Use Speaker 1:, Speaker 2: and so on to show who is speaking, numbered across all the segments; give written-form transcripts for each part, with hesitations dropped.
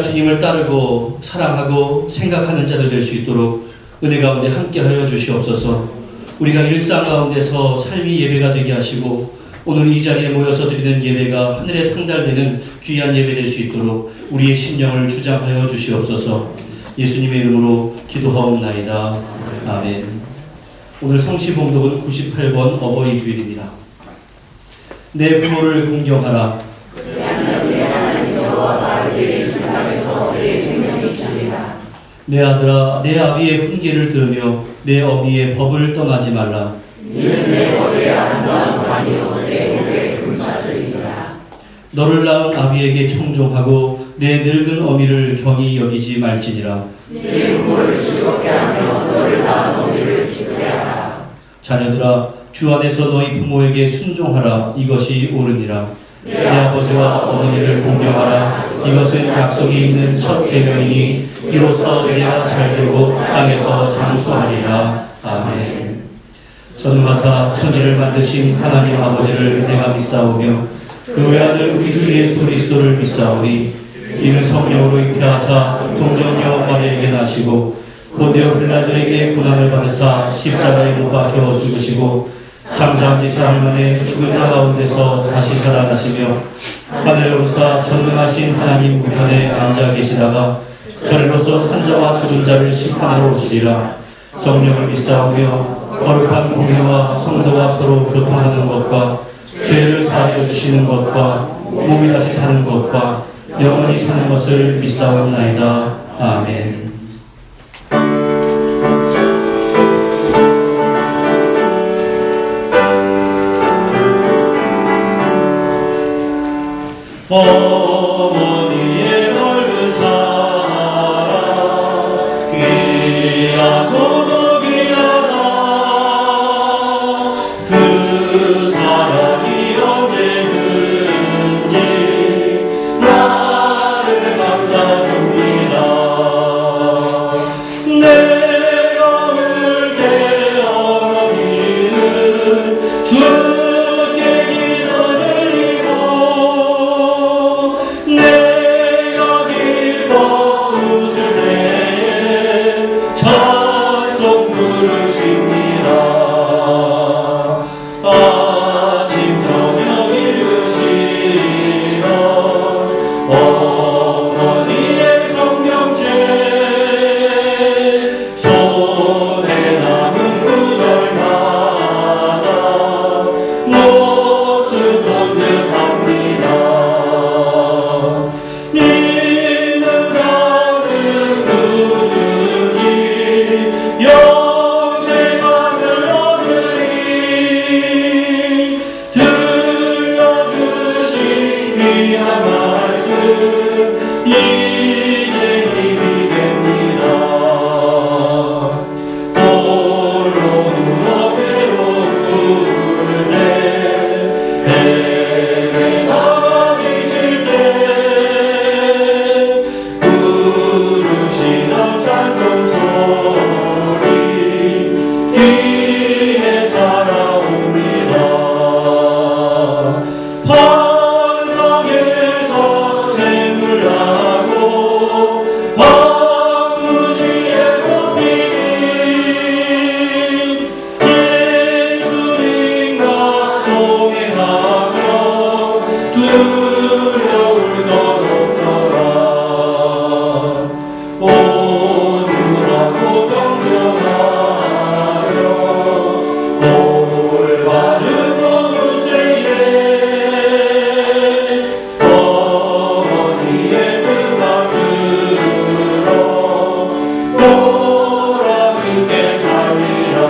Speaker 1: 주님을 따르고 사랑하고 생각하는 자들 될 수 있도록 은혜 가운데 함께하여 주시옵소서. 우리가 일상 가운데서 삶이 예배가 되게 하시고 오늘 이 자리에 모여서 드리는 예배가 하늘에 상달되는 귀한 예배 될 수 있도록 우리의 심령을 주장하여 주시옵소서. 예수님의 이름으로 기도하옵나이다. 아멘. 오늘 성시봉독은 98번 어버이 주일입니다. 내 부모를 공경하라. 내 아들아, 내 아비의 훈계를 들으며 내 어미의 법을 떠나지 말라.
Speaker 2: 이는 내 머리에 아름다운 관이요 내 목에 금사슬이니라.
Speaker 1: 너를 낳은 아비에게 청종하고 내 늙은 어미를 경히 여기지 말지니라.
Speaker 2: 네 부모를 즐겁게 하며 너를 낳은 어미를 기쁘게 하라.
Speaker 1: 자녀들아, 주 안에서 너희 부모에게 순종하라. 이것이 옳으니라. 내 아버지와 어머니를 공경하라. 이것은 약속이 있는 첫 계명이니 이로써 내가 잘되고 땅에서 장수하리라. 아멘. 전능하사 천지를 만드신 하나님 아버지를 내가 믿사오며 그 외아들 우리 주 예수 그리스도를 믿사오니 이는 성령으로 잉태하사 동정녀 마리아에게 나시고 본디오 빌라도에게 고난을 받으사 십자가에 못 박혀 죽으시고 장사한 지 사흘 만에 죽은 자 가운데서 다시 살아나시며 하늘에 오르사 전능하신 하나님 우편에 앉아 계시다가 저리로서 산자와 죽은 자를 심판하러 오시리라. 성령을 믿사오며 거룩한 공회와 성도와 서로 교통하는 것과 죄를 사하여 주시는 것과 몸이 다시 사는 것과 영원히 사는 것을 믿사옵나이다. 아멘. 어머니의 넓은 사랑 귀하고도 귀하다. 그 사랑이 언제든지 나를 감싸줍니다. 내가 울 때 어머니는 주께 기도를 내가 기뻐 웃을 때에 찬송 부르십니다. 아침 저녁 읽으시던 어머니의 성경책 손에 남은 구절마다 모습 본 듯합니다. 믿는 자는 누구든지 영생함을 얻으리. 들려주신 귀한 말씀 이제 힘이 됩니다. 홀로 누워 괴로울 때 헤매나가지실 때 부르시는 찬송소리 귀에 살아옵니다. 환상에서 샘물 나고 황무지에 꽃피니 예수님과 동행하며 두려울 것 없어라. 온유하고 겸손하여 올바르고 우세에 어머니의 뜻을 들어 보람있게 살리라.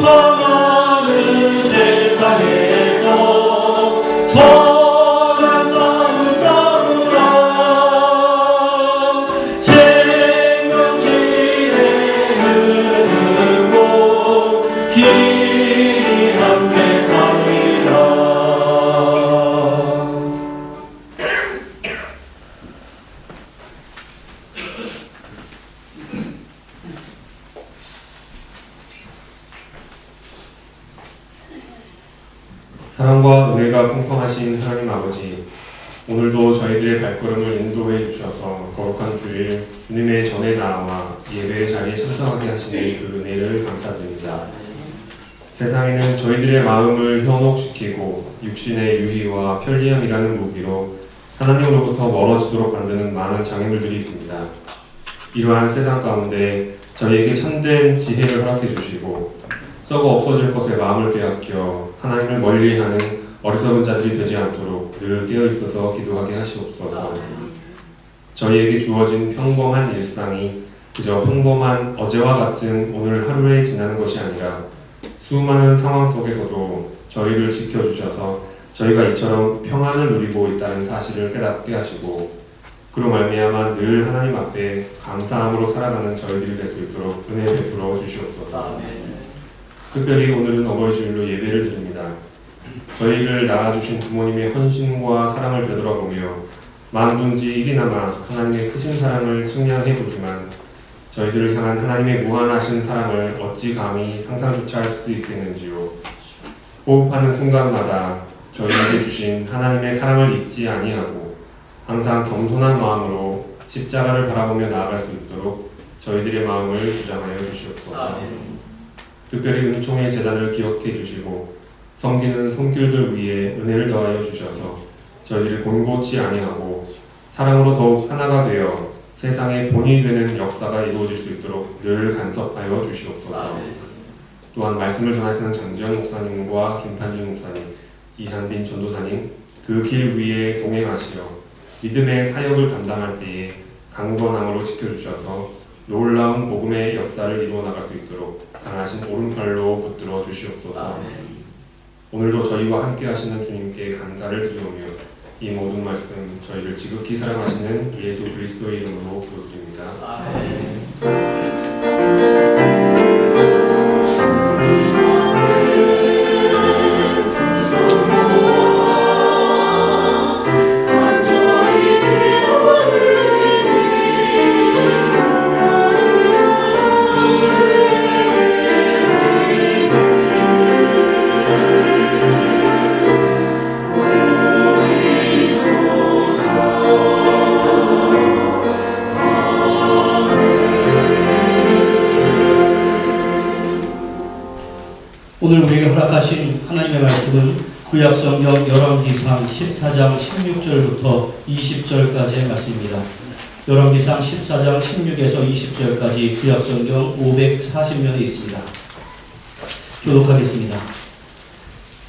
Speaker 1: 풍파많은 세상에서 선한 싸움 싸우라. 생명실에 흐르고 길이 함께 살리라.
Speaker 3: 사랑과 은혜가 풍성하신 하나님 아버지, 오늘도 저희들의 발걸음을 인도해 주셔서 거룩한 주일 주님의 전에 나와 예배의 자리에 참석하게 하시는 그 은혜를 감사드립니다. 세상에는 저희들의 마음을 현혹시키고 육신의 유희와 편리함이라는 무기로 하나님으로부터 멀어지도록 만드는 많은 장애물들이 있습니다. 이러한 세상 가운데 저희에게 참된 지혜를 허락해 주시고 썩어 없어질 것에 마음을 빼앗겨 하나님을 멀리하는 어리석은 자들이 되지 않도록 늘 깨어있어서 기도하게 하시옵소서. 저희에게 주어진 평범한 일상이 그저 평범한 어제와 같은 오늘 하루에 지나는 것이 아니라 수많은 상황 속에서도 저희를 지켜주셔서 저희가 이처럼 평안을 누리고 있다는 사실을 깨닫게 하시고 그로 말미암아 늘 하나님 앞에 감사함으로 살아가는 저희들이 될 수 있도록 은혜 베풀어 주시옵소서. 특별히 오늘은 어버이 주일로 예배를 드립니다. 저희를 낳아주신 부모님의 헌신과 사랑을 되돌아보며 만분지 일이나마 하나님의 크신 사랑을 측량해 보지만 저희들을 향한 하나님의 무한하신 사랑을 어찌 감히 상상조차 할 수 있겠는지요. 호흡하는 순간마다 저희에게 주신 하나님의 사랑을 잊지 아니하고 항상 겸손한 마음으로 십자가를 바라보며 나아갈 수 있도록 저희들의 마음을 주장하여 주시옵소서. 특별히 은총의 제단을 기억해 주시고 섬기는 손길들 위에 은혜를 더하여 주셔서 저희들이 곤고치 아니하고 사랑으로 더욱 하나가 되어 세상의 본이 되는 역사가 이루어질 수 있도록 늘 간섭하여 주시옵소서. 또한 말씀을 전하시는 장지현 목사님과 김판준 목사님, 이한빈 전도사님 그 길 위에 동행하시어 믿음의 사역을 담당할 때에 강건함으로 지켜주셔서 놀라운 복음의 역사를 이루어 나갈 수 있도록 강하신 오른팔로 붙들어 주시옵소서. 오늘도 저희와 함께 하시는 주님께 감사를 드리오며 이 모든 말씀 저희를 지극히 사랑하시는 예수 그리스도의 이름으로 기도드립니다.
Speaker 1: 오늘 우리에게 허락하신 하나님의 말씀은 구약성경 열왕기상 14장 16절부터 20절까지의 말씀입니다. 열왕기상 14장 16에서 20절까지 구약성경 540면에 있습니다. 교독하겠습니다.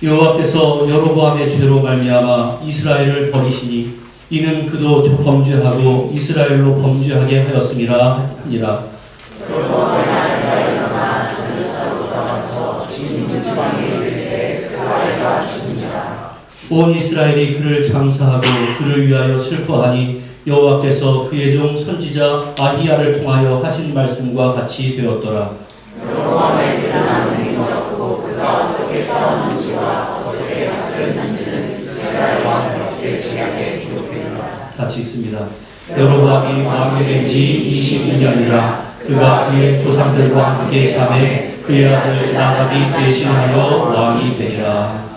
Speaker 1: 여호와께서 여로보암의 죄로 말미암아 이스라엘을 버리시니 이는 그도 범죄하고 이스라엘로 범죄하게 하였음이라 하니라. 온 이스라엘이 그를 장사하고 그를 위하여 슬퍼하니 여호와께서 그의 종 선지자 아히야를 통하여 하신 말씀과 같이 되었더라.
Speaker 2: 여로보암의 드러나는 행적고 그가 어떻게 싸웠는지와 어떻게 다스렸는지는 이스라엘 왕에게 지략에 기록되니라.
Speaker 1: 같이 읽습니다. 여로보암이 왕이 된 지 22년이라 그가 그의 조상들과 함께 잠에 그의 아들 나답이 대신하여 왕이 되니라.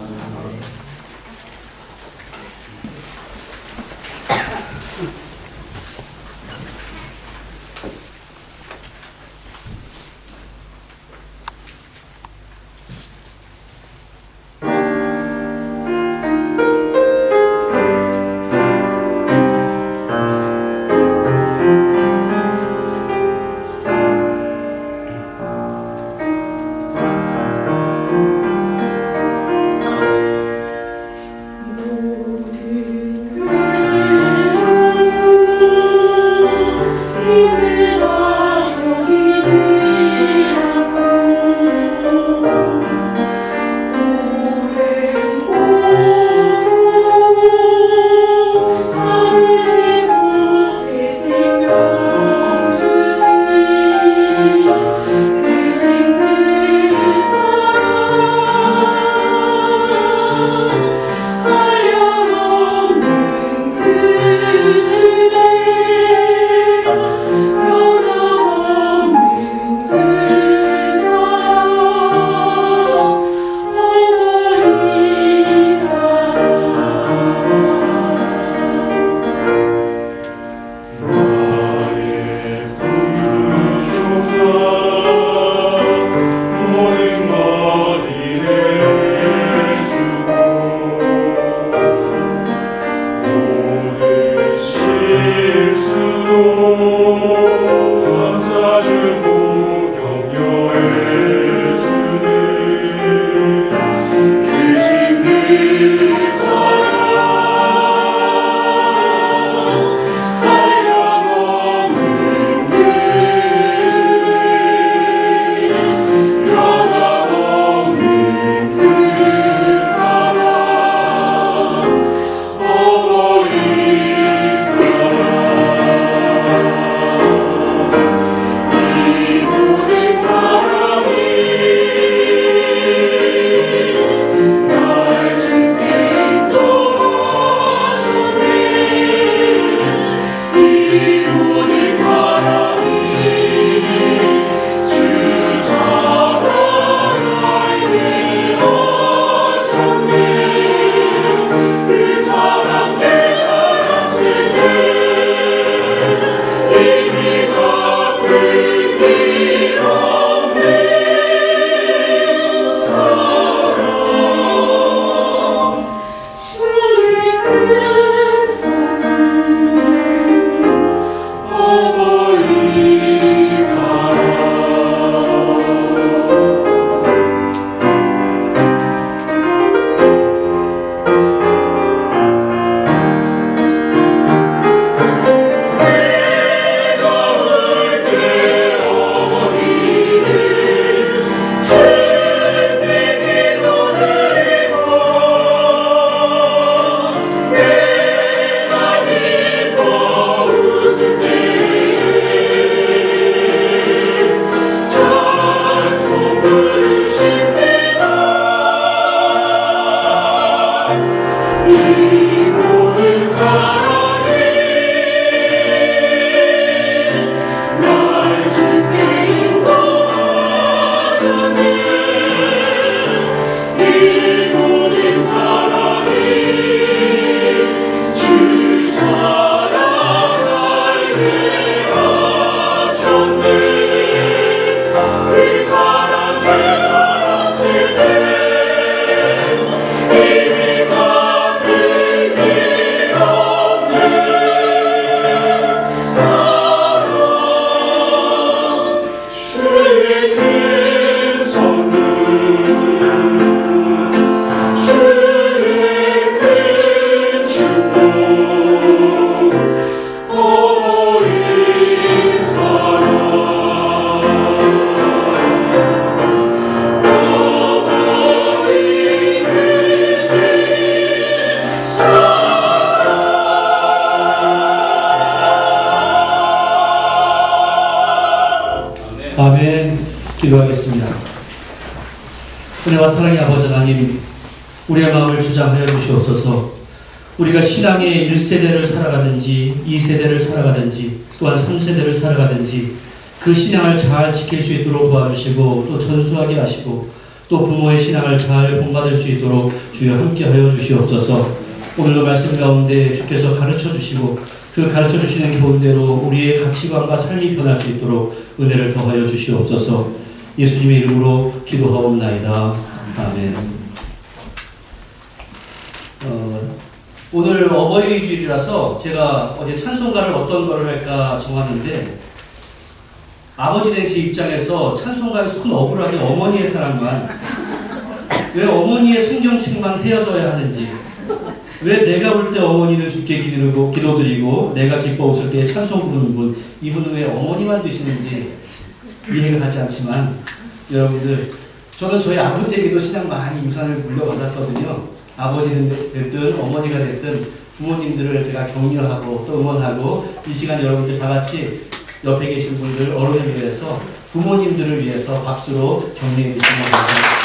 Speaker 1: 아멘. 기도하겠습니다. 은혜와 사랑의 아버지 하나님, 우리의 마음을 주장하여 주시옵소서. 우리가 신앙의 1세대를 살아가든지 2세대를 살아가든지 또한 3세대를 살아가든지 그 신앙을 잘 지킬 수 있도록 도와주시고 또 전수하게 하시고 또 부모의 신앙을 잘 본받을 수 있도록 주여 함께하여 주시옵소서. 오늘도 말씀 가운데 주께서 가르쳐 주시고 그 가르쳐 주시는 교훈대로 우리의 가치관과 삶이 변할 수 있도록 은혜를 더하여 주시옵소서. 예수님의 이름으로 기도하옵나이다. 아멘. 오늘 어버이 주일이라서 제가 어제 찬송가를 어떤 거를 할까 정하는데, 아버지 된 제 입장에서 찬송가에 손 억울하게 어머니의 사랑만, 왜 어머니의 성경책만 헤어져야 하는지, 왜 내가 올 때 어머니는 주께 기도드리고 내가 기뻐 웃을 때 찬송 부르는 분, 이분은 왜 어머니만 되시는지 이해를 하지 않지만, 여러분들, 저는 저희 아버지에게도 신앙 많이 유산을 물려받았거든요. 아버지는 됐든 어머니가 됐든 부모님들을 제가 격려하고 또 응원하고, 이 시간 여러분들 다 같이 옆에 계신 분들, 어른을 위해서, 부모님들을 위해서 박수로 격려해 주시면 감사합니다.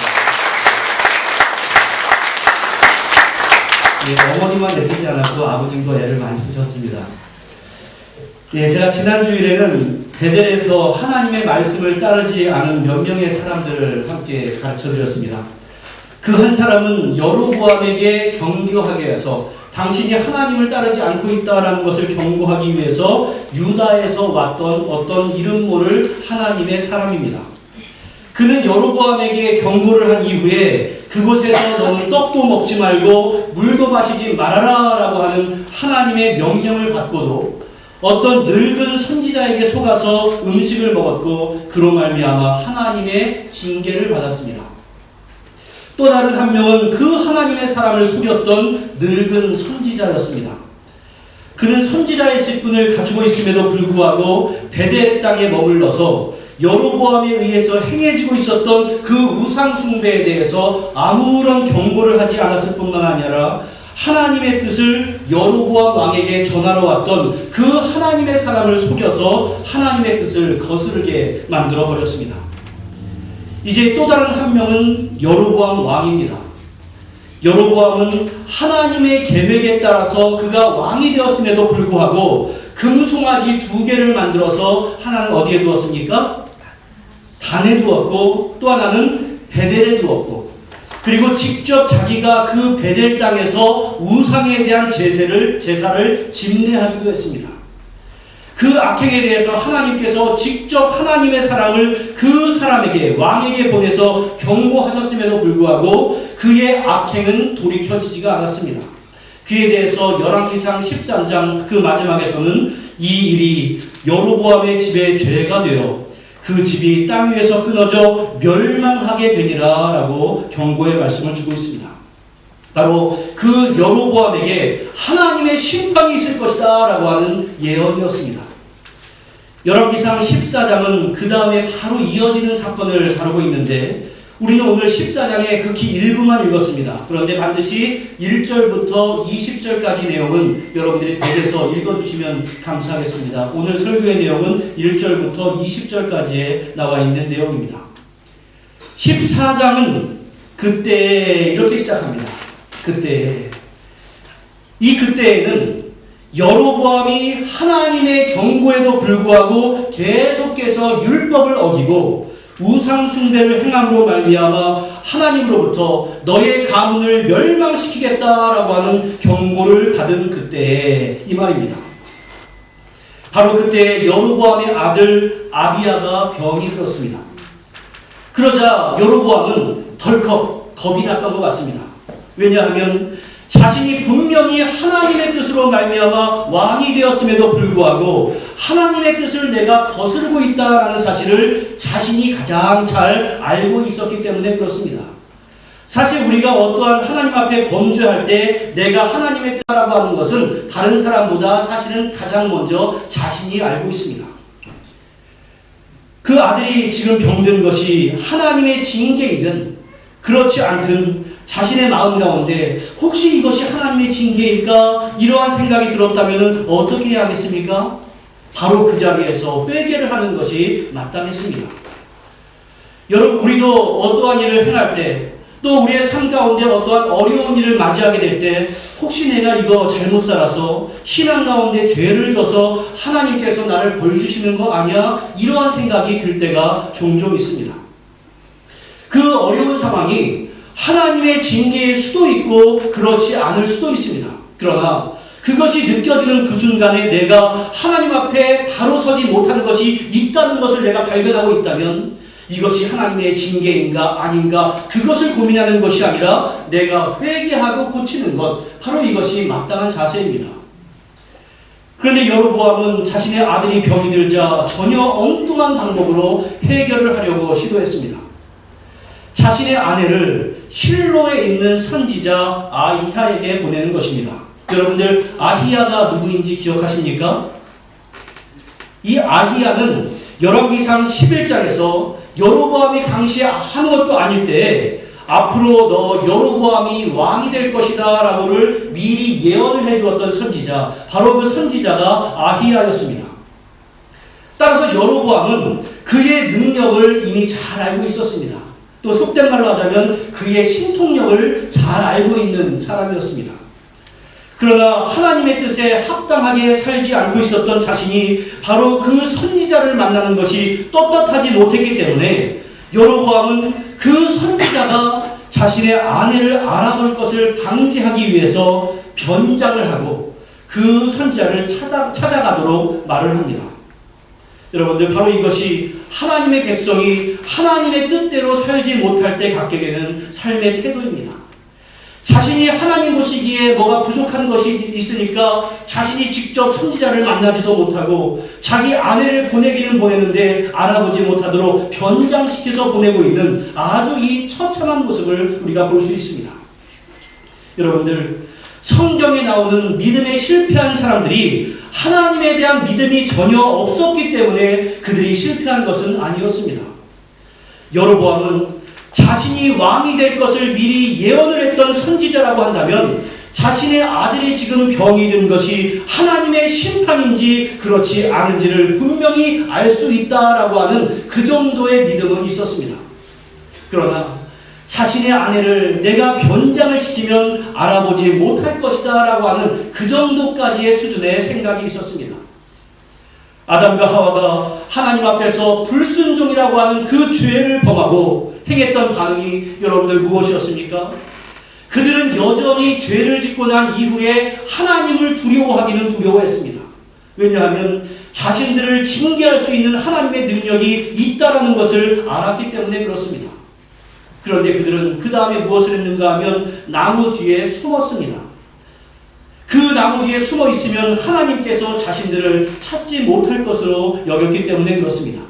Speaker 1: 예, 어머니만 애쓰지 않았고 아버님도 애를 많이 쓰셨습니다. 예, 제가 지난 주일에는 베델에서 하나님의 말씀을 따르지 않은 몇 명의 사람들을 함께 가르쳐 드렸습니다. 그 한 사람은 여로보암에게 경고하기 위해서, 당신이 하나님을 따르지 않고 있다라는 것을 경고하기 위해서 유다에서 왔던 어떤 이름 모를 하나님의 사람입니다. 그는 여로보암에게 경고를 한 이후에 그곳에서 너는 떡도 먹지 말고 물도 마시지 말아라 라고 하는 하나님의 명령을 받고도 어떤 늙은 선지자에게 속아서 음식을 먹었고 그로 말미암아 하나님의 징계를 받았습니다. 또 다른 한 명은 그 하나님의 사람을 속였던 늙은 선지자였습니다. 그는 선지자의 직분을 가지고 있음에도 불구하고 베델 땅에 머물러서 여로보암에 의해서 행해지고 있었던 그 우상 숭배에 대해서 아무런 경고를 하지 않았을 뿐만 아니라 하나님의 뜻을 여로보암 왕에게 전하러 왔던 그 하나님의 사람을 속여서 하나님의 뜻을 거스르게 만들어 버렸습니다. 이제 또 다른 한 명은 여로보암 왕입니다. 여로보암은 하나님의 계획에 따라서 그가 왕이 되었음에도 불구하고 금송아지 2개를 만들어서 하나는 어디에 두었습니까? 단에 두었고 또 하나는 베델에 두었고, 그리고 직접 자기가 그 베델 땅에서 우상에 대한 제사를 집례하기도 했습니다. 그 악행에 대해서 하나님께서 직접 하나님의 사람을 그 사람에게, 왕에게 보내서 경고하셨음에도 불구하고 그의 악행은 돌이켜지지가 않았습니다. 그에 대해서 열왕기상 13장 그 마지막에서는 이 일이 여로보암의 집에 죄가 되어 그 집이 땅 위에서 끊어져 멸망하게 되니라 라고 경고의 말씀을 주고 있습니다. 바로 그 여로보암에게 하나님의 심판이 있을 것이다 라고 하는 예언이었습니다. 열왕기상 14장은 그 다음에 바로 이어지는 사건을 다루고 있는데 우리는 오늘 14장의 극히 일부만 읽었습니다. 그런데 반드시 1절부터 20절까지 내용은 여러분들이 댁에서 읽어주시면 감사하겠습니다. 오늘 설교의 내용은 1절부터 20절까지에 나와 있는 내용입니다. 14장은 그때 이렇게 시작합니다. 그때에는 여로보암이 하나님의 경고에도 불구하고 계속해서 율법을 어기고 우상 숭배를 행함으로 말미암아 하나님으로부터 너의 가문을 멸망시키겠다라고 하는 경고를 받은 그때에 이 말입니다. 바로 그때 여로보암의 아들 아비야가 병이 들었습니다. 그러자 여로보암은 덜컥 겁이 났던 것 같습니다. 왜냐하면 자신이 분명히 하나님의 뜻으로 말미암아 왕이 되었음에도 불구하고 하나님의 뜻을 내가 거스르고 있다라는 사실을 자신이 가장 잘 알고 있었기 때문에 그렇습니다. 사실 우리가 어떠한 하나님 앞에 범죄할 때 내가 하나님의 뜻이라고 하는 것은 다른 사람보다 사실은 가장 먼저 자신이 알고 있습니다. 그 아들이 지금 병든 것이 하나님의 징계이든 그렇지 않든 자신의 마음 가운데 혹시 이것이 하나님의 징계일까? 이러한 생각이 들었다면 어떻게 해야 하겠습니까? 바로 그 자리에서 회개를 하는 것이 마땅했습니다. 여러분, 우리도 어떠한 일을 행할 때, 또 우리의 삶 가운데 어떠한 어려운 일을 맞이하게 될 때 혹시 내가 이거 잘못 살아서 신앙 가운데 죄를 져서 하나님께서 나를 벌 주시는 거 아니야? 이러한 생각이 들 때가 종종 있습니다. 그 어려운 상황이 하나님의 징계일 수도 있고 그렇지 않을 수도 있습니다. 그러나 그것이 느껴지는 그 순간에 내가 하나님 앞에 바로 서지 못한 것이 있다는 것을 내가 발견하고 있다면 이것이 하나님의 징계인가 아닌가 그것을 고민하는 것이 아니라 내가 회개하고 고치는 것, 바로 이것이 마땅한 자세입니다. 그런데 여로보암은 자신의 아들이 병이 들자 전혀 엉뚱한 방법으로 해결을 하려고 시도했습니다. 자신의 아내를 실로에 있는 선지자 아히야에게 보내는 것입니다. 여러분들 아히야가 누구인지 기억하십니까? 이 아히야는 열왕기상 11장에서 여로보암이 당시에 아무것도 아닐 때 앞으로 너 여로보암이 왕이 될 것이다 라고를 미리 예언을 해주었던 선지자, 바로 그 선지자가 아히야였습니다. 따라서 여로보암은 그의 능력을 이미 잘 알고 있었습니다. 또 속된 말로 하자면 그의 신통력을 잘 알고 있는 사람이었습니다. 그러나 하나님의 뜻에 합당하게 살지 않고 있었던 자신이 바로 그 선지자를 만나는 것이 떳떳하지 못했기 때문에 여로보암은 그 선지자가 자신의 아내를 알아볼 것을 방지하기 위해서 변장을 하고 그 선지자를 찾아가도록 말을 합니다. 여러분들, 바로 이것이 하나님의 백성이 하나님의 뜻대로 살지 못할 때 갖게 되는 삶의 태도입니다. 자신이 하나님 보시기에 뭐가 부족한 것이 있으니까 자신이 직접 선지자를 만나지도 못하고 자기 아내를 보내기는 보내는데 알아보지 못하도록 변장시켜서 보내고 있는 아주 이 처참한 모습을 우리가 볼 수 있습니다. 여러분들, 성경에 나오는 믿음에 실패한 사람들이 하나님에 대한 믿음이 전혀 없었기 때문에 그들이 실패한 것은 아니었습니다. 여로보암은 자신이 왕이 될 것을 미리 예언을 했던 선지자라고 한다면 자신의 아들이 지금 병이 든 것이 하나님의 심판인지 그렇지 않은지를 분명히 알 수 있다라고 하는 그 정도의 믿음은 있었습니다. 그러나 자신의 아내를 내가 변장을 시키면 알아보지 못할 것이다 라고 하는 그 정도까지의 수준의 생각이 있었습니다. 아담과 하와가 하나님 앞에서 불순종이라고 하는 그 죄를 범하고 행했던 반응이 여러분들 무엇이었습니까? 그들은 여전히 죄를 짓고 난 이후에 하나님을 두려워하기는 두려워했습니다. 왜냐하면 자신들을 징계할 수 있는 하나님의 능력이 있다라는 것을 알았기 때문에 그렇습니다. 그런데 그들은 그 다음에 무엇을 했는가 하면 나무 뒤에 숨었습니다. 그 나무 뒤에 숨어 있으면 하나님께서 자신들을 찾지 못할 것으로 여겼기 때문에 그렇습니다.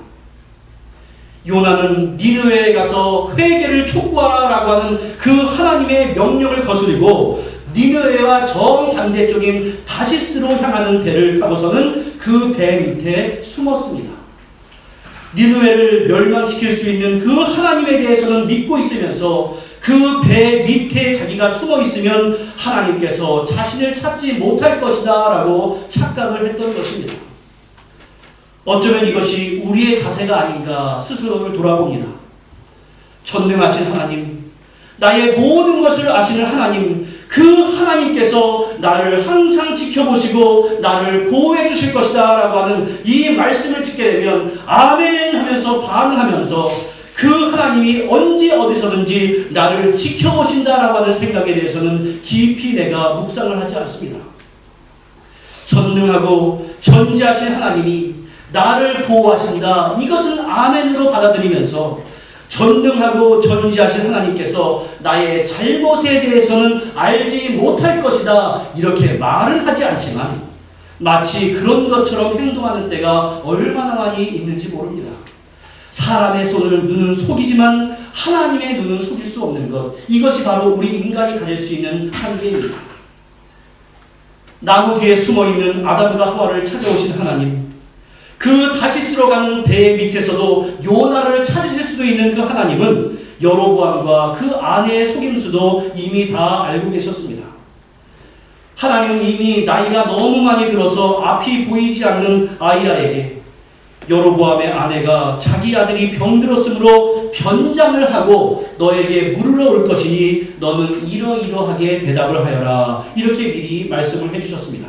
Speaker 1: 요나는 니느웨에 가서 회개를 촉구하라고 하는 그 하나님의 명령을 거스르고 니느웨와 정반대쪽인 다시스로 향하는 배를 타고서는 그 배 밑에 숨었습니다. 니느웨를 멸망시킬 수 있는 그 하나님에 대해서는 믿고 있으면서 그 배 밑에 자기가 숨어 있으면 하나님께서 자신을 찾지 못할 것이다 라고 착각을 했던 것입니다. 어쩌면 이것이 우리의 자세가 아닌가 스스로를 돌아봅니다. 전능하신 하나님, 나의 모든 것을 아시는 하나님, 그 하나님께서 나를 항상 지켜보시고 나를 보호해 주실 것이다 라고 하는 이 말씀을 듣게 되면 아멘 하면서 반응하면서 그 하나님이 언제 어디서든지 나를 지켜보신다라고 하는 생각에 대해서는 깊이 내가 묵상을 하지 않습니다. 전능하고 전지하신 하나님이 나를 보호하신다. 이것은 아멘으로 받아들이면서 전능하고 전지하신 하나님께서 나의 잘못에 대해서는 알지 못할 것이다. 이렇게 말은 하지 않지만 마치 그런 것처럼 행동하는 때가 얼마나 많이 있는지 모릅니다. 사람의 눈은 속이지만 하나님의 눈은 속일 수 없는 것. 이것이 바로 우리 인간이 가질 수 있는 한계입니다. 나무 뒤에 숨어있는 아담과 하와를 찾아오신 하나님, 그 다시스로 가는 배 밑에서도 요나를 찾으실 수도 있는 그 하나님은 여로보암과 그 아내의 속임수도 이미 다 알고 계셨습니다. 하나님은 이미 나이가 너무 많이 들어서 앞이 보이지 않는 아이야에게 여로보암의 아내가 자기 아들이 병들었으므로 변장을 하고 너에게 물으러 올 것이니 너는 이러이러하게 대답을 하여라. 이렇게 미리 말씀을 해주셨습니다.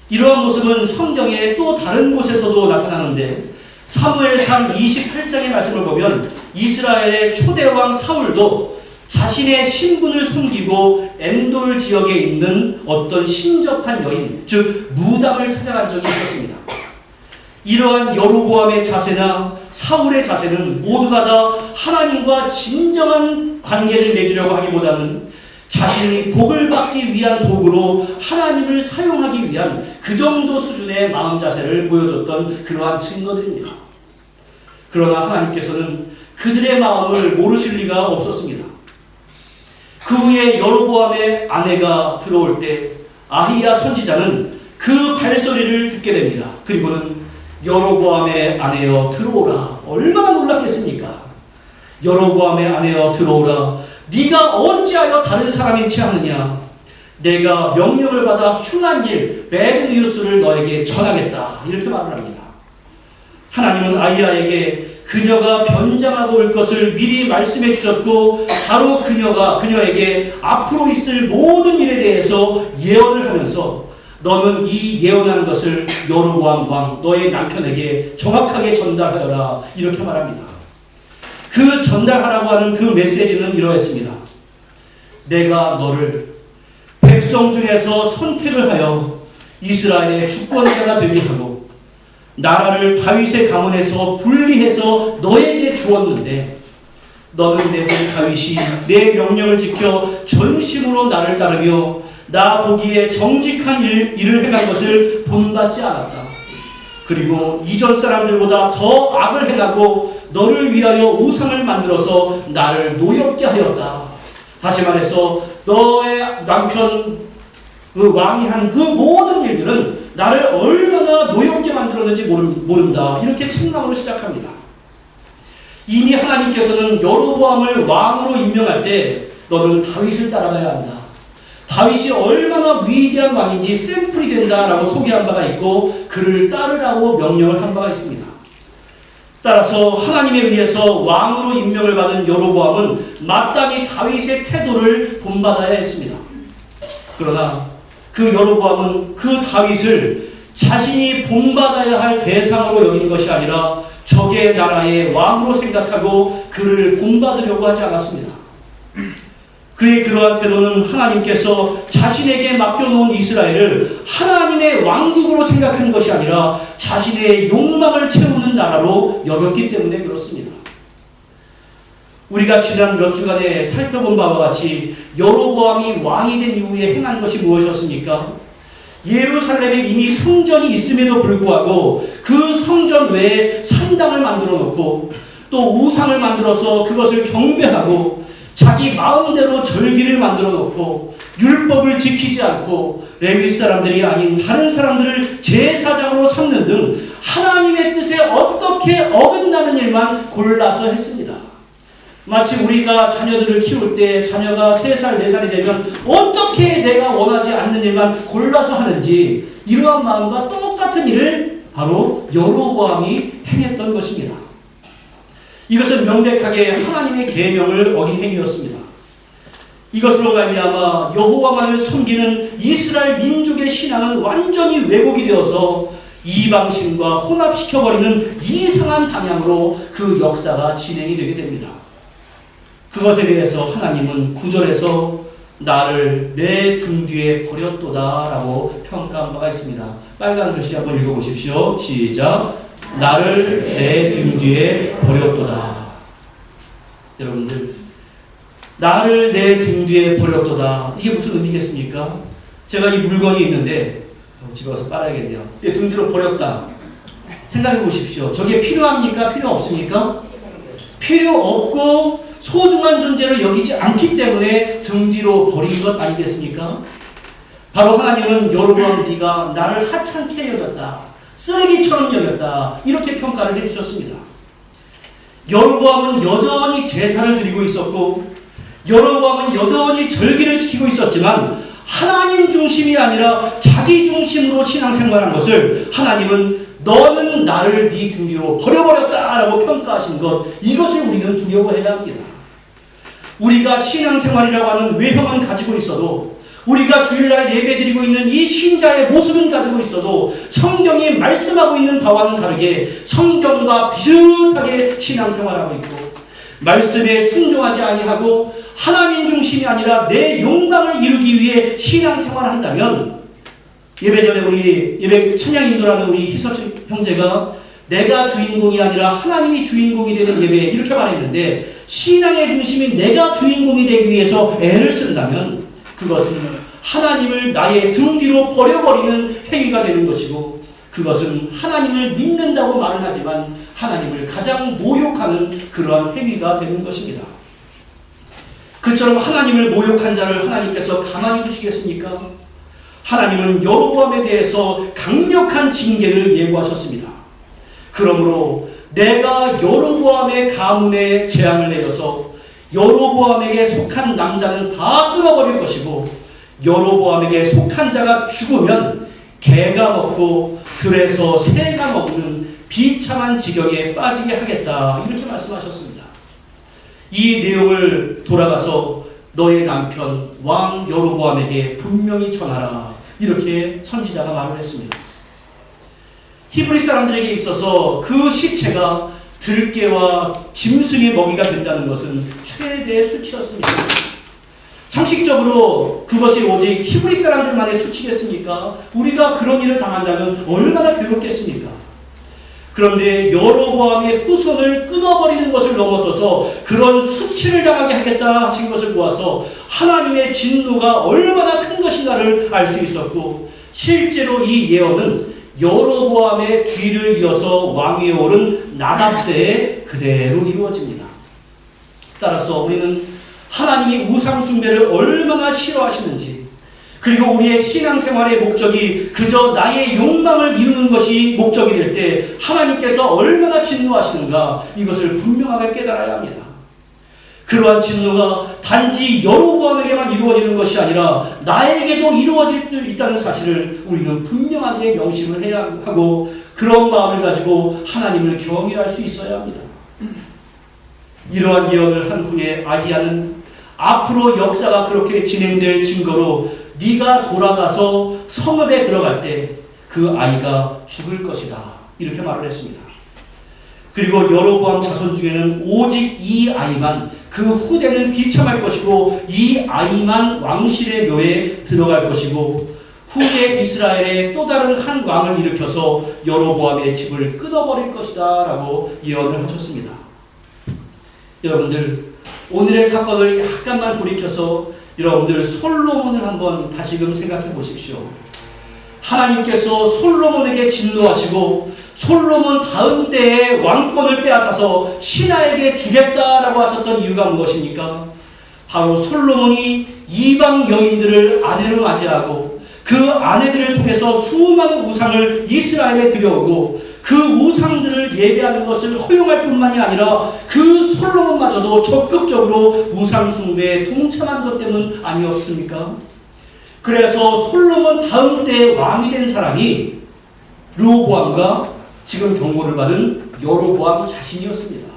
Speaker 1: 이러한 모습은 성경의 또 다른 곳에서도 나타나는데 사무엘상 28장의 말씀을 보면 이스라엘의 초대왕 사울도 자신의 신분을 숨기고 엔돌 지역에 있는 어떤 신접한 여인, 즉 무당을 찾아간 적이 있었습니다. 이러한 여로보암의 자세나 사울의 자세는 모두가 다 하나님과 진정한 관계를 맺으려고 하기보다는 자신이 복을 받기 위한 도구로 하나님을 사용하기 위한 그 정도 수준의 마음 자세를 보여줬던 그러한 증거들입니다. 그러나 하나님께서는 그들의 마음을 모르실 리가 없었습니다. 그 후에 여로보암의 아내가 들어올 때 아히야 선지자는 그 발소리를 듣게 됩니다. 그리고는 여로보암의 아내여 들어오라. 얼마나 놀랐겠습니까? 여로보암의 아내여 들어오라. 네가 어찌하여 다른 사람인 체 하느냐? 내가 명령을 받아 흉한 일, 배드 뉴스를 너에게 전하겠다. 이렇게 말을 합니다. 하나님은 아히야에게 그녀가 변장하고 올 것을 미리 말씀해 주셨고 바로 그녀에게 앞으로 있을 모든 일에 대해서 예언을 하면서 너는 이 예언한 것을 여로보암 왕 너의 남편에게 정확하게 전달하여라. 이렇게 말합니다. 그 전달하라고 하는 그 메시지는 이러했습니다. 내가 너를 백성 중에서 선택을 하여 이스라엘의 주권자가 되게 하고 나라를 다윗의 가문에서 분리해서 너에게 주었는데 너는 내 종 다윗이 내 명령을 지켜 전심으로 나를 따르며 나 보기에 정직한 일을 행한 것을 본받지 않았다. 그리고 이전 사람들보다 더 악을 행하고 너를 위하여 우상을 만들어서 나를 노엽게 하였다. 다시 말해서 너의 남편 그 왕이 한 그 모든 일들은 나를 얼마나 노엽게 만들었는지 모른다. 이렇게 책망으로 시작합니다. 이미 하나님께서는 여로보암을 왕으로 임명할 때 너는 다윗을 따라가야 한다. 다윗이 얼마나 위대한 왕인지 샘플이 된다라고 소개한 바가 있고 그를 따르라고 명령을 한 바가 있습니다. 따라서 하나님에 의해서 왕으로 임명을 받은 여로보암은 마땅히 다윗의 태도를 본받아야 했습니다. 그러나 그 여로보암은 그 다윗을 자신이 본받아야 할 대상으로 여긴 것이 아니라 적의 나라의 왕으로 생각하고 그를 본받으려고 하지 않았습니다. 그의 그러한 태도는 하나님께서 자신에게 맡겨놓은 이스라엘을 하나님의 왕국으로 생각한 것이 아니라 자신의 욕망을 채우는 나라로 여겼기 때문에 그렇습니다. 우리가 지난 몇 주간에 살펴본 바와 같이 여로보암이 왕이 된 이후에 행한 것이 무엇이었습니까? 예루살렘에 이미 성전이 있음에도 불구하고 그 성전 외에 산당을 만들어 놓고 또 우상을 만들어서 그것을 경배하고 자기 마음대로 절기를 만들어 놓고 율법을 지키지 않고 레위 사람들이 아닌 다른 사람들을 제사장으로 삼는 등 하나님의 뜻에 어떻게 어긋나는 일만 골라서 했습니다. 마치 우리가 자녀들을 키울 때 자녀가 3살, 4살이 되면 어떻게 내가 원하지 않는 일만 골라서 하는지 이러한 마음과 똑같은 일을 바로 여로보암이 행했던 것입니다. 이것은 명백하게 하나님의 계명을 어긴 행위였습니다. 이것으로 말미암아 여호와만을 섬기는 이스라엘 민족의 신앙은 완전히 왜곡이 되어서 이방신과 혼합시켜버리는 이상한 방향으로 그 역사가 진행이 되게 됩니다. 그것에 대해서 하나님은 9절에서 나를 내 등 뒤에 버렸도다 라고 평가한 바가 있습니다. 빨간 글씨 한번 읽어보십시오. 시작. 나를 내 등 뒤에 버렸도다. 여러분들, 나를 내 등 뒤에 버렸도다. 이게 무슨 의미겠습니까? 제가 이 물건이 있는데 집에 가서 빨아야겠네요. 내 등 뒤로 버렸다. 생각해 보십시오. 저게 필요합니까? 필요 없습니까? 필요 없고 소중한 존재로 여기지 않기 때문에 등 뒤로 버린 것 아니겠습니까? 바로 하나님은 여로보암 네가 나를 하찮게 여겼다. 쓰레기처럼 여겼다. 이렇게 평가를 해주셨습니다. 여로보암은 여전히 제사를 드리고 있었고 여로보암은 여전히 절기를 지키고 있었지만 하나님 중심이 아니라 자기 중심으로 신앙생활한 것을 하나님은 너는 나를 네 등 뒤로 버려버렸다라고 평가하신 것, 이것을 우리는 두려워해야 합니다. 우리가 신앙생활이라고 하는 외형은 가지고 있어도 우리가 주일날 예배드리고 있는 이 신자의 모습은 가지고 있어도 성경이 말씀하고 있는 바와는 다르게 성경과 비슷하게 신앙생활하고 있고 말씀에 순종하지 아니하고 하나님 중심이 아니라 내 욕망을 이루기 위해 신앙생활을 한다면 예배 전에 우리 예배 찬양 인도라는 우리 희석 형제가 내가 주인공이 아니라 하나님이 주인공이 되는 예배 이렇게 말했는데 신앙의 중심인 내가 주인공이 되기 위해서 애를 쓴다면 그것은 하나님을 나의 등 뒤로 버려버리는 행위가 되는 것이고 그것은 하나님을 믿는다고 말은 하지만 하나님을 가장 모욕하는 그러한 행위가 되는 것입니다. 그처럼 하나님을 모욕한 자를 하나님께서 가만히 두시겠습니까? 하나님은 여로보암에 대해서 강력한 징계를 예고하셨습니다. 그러므로 내가 여로보암의 가문에 재앙을 내려서 여로보암에게 속한 남자는 다 끊어버릴 것이고 여로보암에게 속한 자가 죽으면 개가 먹고 그래서 새가 먹는 비참한 지경에 빠지게 하겠다. 이렇게 말씀하셨습니다. 이 내용을 돌아가서 너의 남편 왕 여로보암에게 분명히 전하라. 이렇게 선지자가 말을 했습니다. 히브리 사람들에게 있어서 그 시체가 들깨와 짐승의 먹이가 된다는 것은 최대의 수치였습니다. 상식적으로 그것이 오직 히브리 사람들만의 수치겠습니까? 우리가 그런 일을 당한다면 얼마나 괴롭겠습니까? 그런데 여로보암의 후손을 끊어버리는 것을 넘어서서 그런 수치를 당하게 하겠다 하신 것을 보아서 하나님의 진노가 얼마나 큰 것인가를 알 수 있었고, 실제로 이 예언은 여로보암의 뒤를 이어서 왕위에 오른 나답 때에 그대로 이루어집니다. 따라서 우리는 하나님이 우상 숭배를 얼마나 싫어하시는지, 그리고 우리의 신앙생활의 목적이 그저 나의 욕망을 이루는 것이 목적이 될 때 하나님께서 얼마나 진노하시는가, 이것을 분명하게 깨달아야 합니다. 그러한 진노가 단지 여로보암에게만 이루어지는 것이 아니라 나에게도 이루어질 수 있다는 사실을 우리는 분명하게 명심을 해야 하고, 그런 마음을 가지고 하나님을 경외할 수 있어야 합니다. 이러한 예언을 한 후에 아히야는 앞으로 역사가 그렇게 진행될 증거로 네가 돌아가서 성읍에 들어갈 때 그 아이가 죽을 것이다, 이렇게 말을 했습니다. 그리고 여로보암 자손 중에는 오직 이 아이만, 그 후대는 비참할 것이고 이 아이만 왕실의 묘에 들어갈 것이고, 후대 이스라엘의 또 다른 한 왕을 일으켜서 여로보암의 집을 끊어버릴 것이다 라고 예언을 하셨습니다. 여러분들, 오늘의 사건을 약간만 돌이켜서 여러분들 솔로몬을 한번 다시금 생각해 보십시오. 하나님께서 솔로몬에게 진노하시고 솔로몬 다음 때에 왕권을 빼앗아서 신하에게 주겠다라고 하셨던 이유가 무엇입니까? 바로 솔로몬이 이방 여인들을 아내로 맞이하고 그 아내들을 통해서 수많은 우상을 이스라엘에 들여오고 그 우상들을 예배하는 것을 허용할 뿐만이 아니라 그 솔로몬마저도 적극적으로 우상 숭배에 동참한 것 때문 아니었습니까? 그래서 솔로몬 다음 때 왕이 된 사람이 르호보암과 지금 경고를 받은 여로보암 자신이었습니다.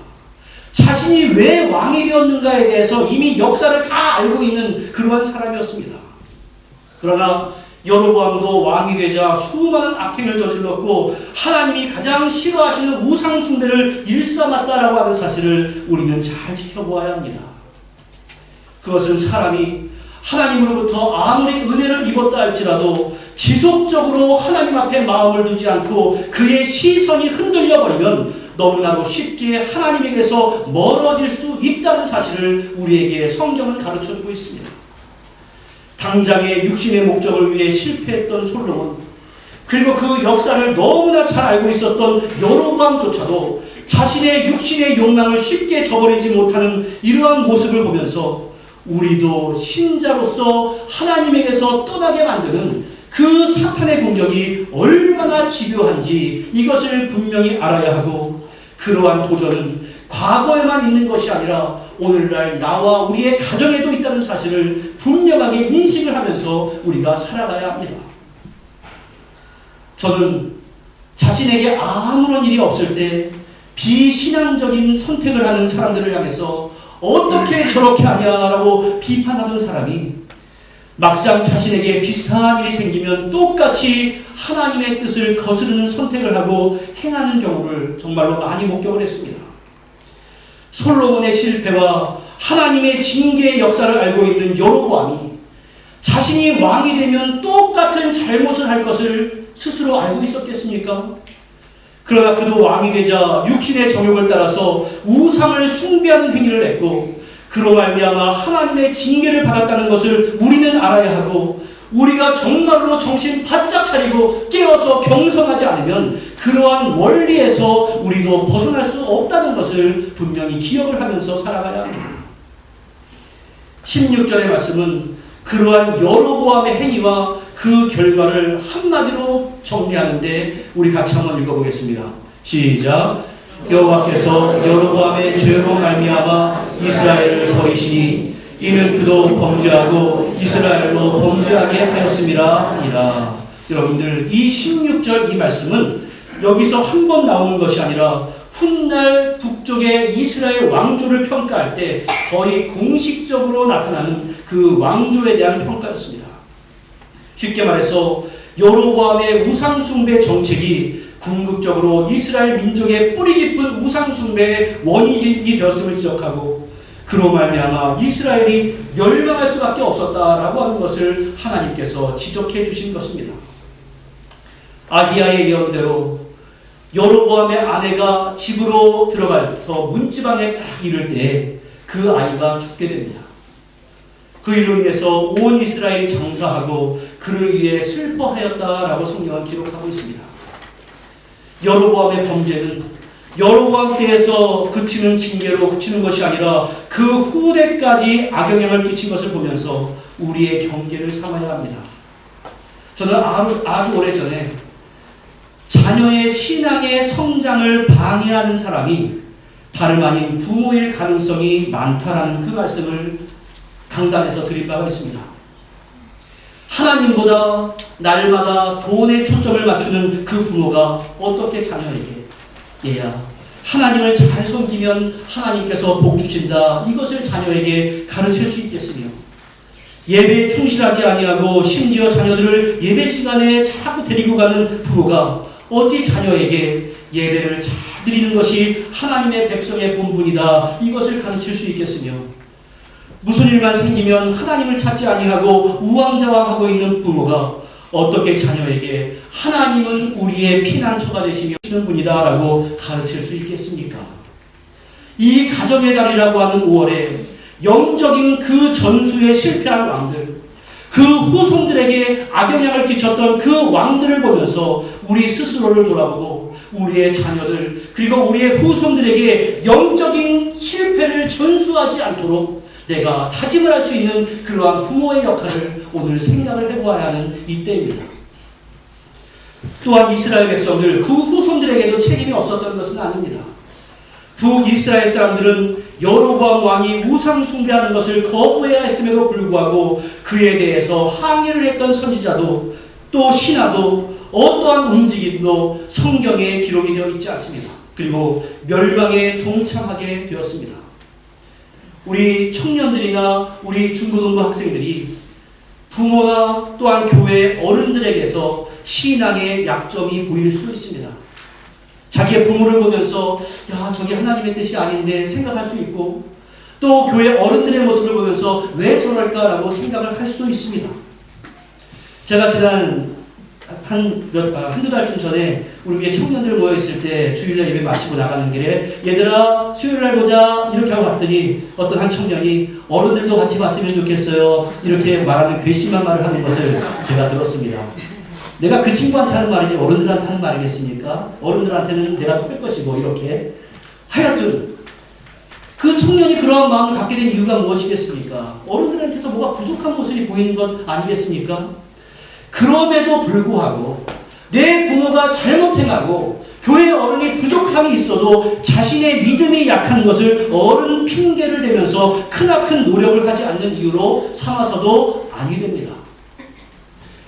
Speaker 1: 자신이 왜 왕이 되었는가에 대해서 이미 역사를 다 알고 있는 그러한 사람이었습니다. 그러나 여로보암도 왕이 되자 수많은 악행을 저질렀고 하나님이 가장 싫어하시는 우상 숭배를 일삼았다라고 하는 사실을 우리는 잘 지켜보아야 합니다. 그것은 사람이 하나님으로부터 아무리 은혜를 입었다 할지라도 지속적으로 하나님 앞에 마음을 두지 않고 그의 시선이 흔들려버리면 너무나도 쉽게 하나님에게서 멀어질 수 있다는 사실을 우리에게 성경은 가르쳐주고 있습니다. 당장의 육신의 목적을 위해 실패했던 솔로몬, 그리고 그 역사를 너무나 잘 알고 있었던 여로보암조차도 자신의 육신의 욕망을 쉽게 저버리지 못하는 이러한 모습을 보면서 우리도 신자로서 하나님에게서 떠나게 만드는 그 사탄의 공격이 얼마나 집요한지 이것을 분명히 알아야 하고, 그러한 도전은 과거에만 있는 것이 아니라 오늘날 나와 우리의 가정에도 있다는 사실을 분명하게 인식을 하면서 우리가 살아가야 합니다. 저는 자신에게 아무런 일이 없을 때 비신앙적인 선택을 하는 사람들을 향해서 어떻게 저렇게 하냐라고 비판하던 사람이 막상 자신에게 비슷한 일이 생기면 똑같이 하나님의 뜻을 거스르는 선택을 하고 행하는 경우를 정말로 많이 목격을 했습니다. 솔로몬의 실패와 하나님의 징계의 역사를 알고 있는 여로보암이 자신이 왕이 되면 똑같은 잘못을 할 것을 스스로 알고 있었겠습니까? 그러나 그도 왕이 되자 육신의 정욕을 따라서 우상을 숭배하는 행위를 했고, 그로 말미암아 하나님의 징계를 받았다는 것을 우리는 알아야 하고, 우리가 정말로 정신 바짝 차리고 깨어서 경성하지 않으면 그러한 원리에서 우리도 벗어날 수 없다는 것을 분명히 기억을 하면서 살아가야 합니다. 16절의 말씀은 그러한 여로보암의 행위와 그 결과를 한마디로 정리하는데 우리 같이 한번 읽어보겠습니다. 시작. 여호와께서 여로보암의 죄로 말미암아 이스라엘을 버리시니 이는 그도 범죄하고 이스라엘로 범죄하게 하였음이라 하니라. 여러분들, 이 16절 이 말씀은 여기서 한 번 나오는 것이 아니라 훗날 북쪽의 이스라엘 왕조를 평가할 때 거의 공식적으로 나타나는 그 왕조에 대한 평가였습니다. 쉽게 말해서 여로보암의 우상숭배 정책이 궁극적으로 이스라엘 민족의 뿌리 깊은 우상숭배의 원인이 되었음을 지적하고, 그로 말미암아 이스라엘이 멸망할 수밖에 없었다라고 하는 것을 하나님께서 지적해 주신 것입니다. 아히야의 예언대로 여로보암의 아내가 집으로 들어가서 문지방에 딱 이를 때 그 아이가 죽게 됩니다. 그 일로 인해서 온 이스라엘이 장사하고 그를 위해 슬퍼하였다라고 성경은 기록하고 있습니다. 여로보암의 범죄는 여로보암 때에서 그치는 징계로 그치는 것이 아니라 그 후대까지 악영향을 끼친 것을 보면서 우리의 경계를 삼아야 합니다. 저는 아주 오래전에 자녀의 신앙의 성장을 방해하는 사람이 다름 아닌 부모일 가능성이 많다라는 그 말씀을 강단에서 드린 바가 있습니다. 하나님보다 날마다 돈에 초점을 맞추는 그 부모가 어떻게 자녀에게 얘야 하나님을 잘 섬기면 하나님께서 복 주신다 이것을 자녀에게 가르칠 수 있겠으며 예배에 충실하지 아니하고 심지어 자녀들을 예배 시간에 자꾸 데리고 가는 부모가 어찌 자녀에게 예배를 잘 드리는 것이 하나님의 백성의 본분이다 이것을 가르칠 수 있겠으며 무슨 일만 생기면 하나님을 찾지 아니하고 우왕좌왕하고 있는 부모가 어떻게 자녀에게 하나님은 우리의 피난처가 되시며 주시는 분이다 라고 가르칠 수 있겠습니까? 이 가정의 달이라고 하는 5월에 영적인 그 전수에 실패한 왕들, 그 후손들에게 악영향을 끼쳤던 그 왕들을 보면서 우리 스스로를 돌아보고 우리의 자녀들 그리고 우리의 후손들에게 영적인 실패를 전수하지 않도록 내가 다짐을 할 수 있는 그러한 부모의 역할을 오늘 생각을 해보아야 하는 이때입니다. 또한 이스라엘 백성들 그 후손들에게도 책임이 없었던 것은 아닙니다. 북이스라엘 사람들은 여로보암 왕이 우상 숭배하는 것을 거부해야 했음에도 불구하고 그에 대해서 항의를 했던 선지자도 또 신하도 어떠한 움직임도 성경에 기록이 되어 있지 않습니다. 그리고 멸망에 동참하게 되었습니다. 우리 청년들이나 우리 중고등부 학생들이 부모나 또한 교회 어른들에게서 신앙의 약점이 보일 수도 있습니다. 자기의 부모를 보면서 야 저게 하나님의 뜻이 아닌데 생각할 수 있고 또 교회 어른들의 모습을 보면서 왜 저럴까라고 생각을 할 수도 있습니다. 제가 지난 한두 달쯤 전에 우리 교회 청년들 모여있을 때 주일날 예배 마치고 나가는 길에 얘들아 수요일날 보자 이렇게 하고 갔더니 어떤 한 청년이 어른들도 같이 봤으면 좋겠어요 이렇게 말하는 괘씸한 말을 하는 것을 제가 들었습니다. 내가 그 친구한테 하는 말이지 어른들한테 하는 말이겠습니까? 어른들한테는 내가 토할 것이고 이렇게 하여튼 그 청년이 그러한 마음을 갖게 된 이유가 무엇이겠습니까? 어른들한테서 뭐가 부족한 모습이 보이는 것 아니겠습니까? 그럼에도 불구하고 내 부모가 잘못 행하고 교회 어른이 부족함이 있어도 자신의 믿음이 약한 것을 어른 핑계를 대면서 크나큰 노력을 하지 않는 이유로 삼아서도 아니 됩니다.